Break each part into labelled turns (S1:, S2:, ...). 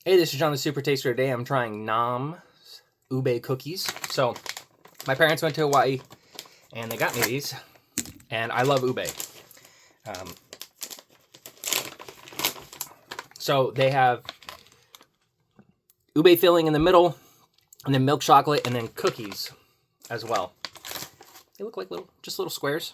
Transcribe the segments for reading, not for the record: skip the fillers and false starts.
S1: Hey, this is John the Super Taster. Today I'm trying Noms ube cookies. So, my parents went to Hawaii and they got me these, and I love ube. So they have ube filling in the middle, and then milk chocolate, and then cookies as well. They look like just little squares.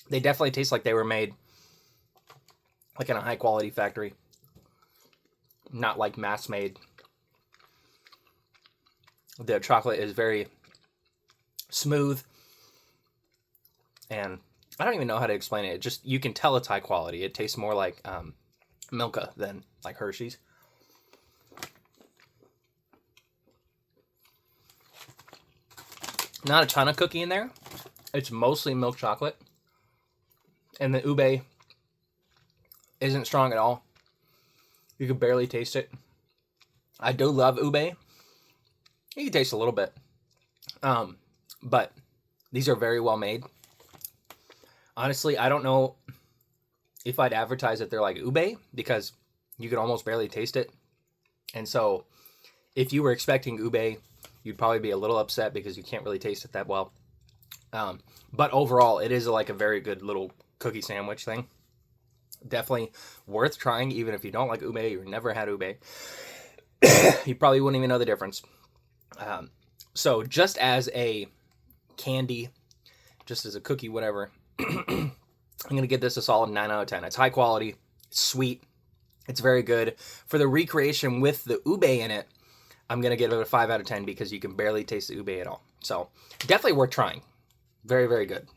S1: They definitely taste like they were made like in a high quality factory, not like mass made. The chocolate is very smooth, and I don't even know how to explain it. Just, you can tell it's high quality. It tastes more like Milka than like Hershey's. Not a ton of cookie in there. It's mostly milk chocolate. And the ube isn't strong at all. You can barely taste it. I do love ube. You can taste a little bit. But these are very well made. Honestly, I don't know if I'd advertise that they're like ube, because you can almost barely taste it. And so if you were expecting ube, you'd probably be a little upset because you can't really taste it that well. But overall, it is like a very good little cookie sandwich thing. Definitely worth trying, even if you don't like ube or never had ube. You probably wouldn't even know the difference. So just as a candy, just as a cookie, whatever, I'm going to give this a solid 9 out of 10. It's high quality, it's sweet, it's very good. For the recreation with the ube in it, I'm going to give it a 5 out of 10 because you can barely taste the ube at all. So definitely worth trying. Very, very good.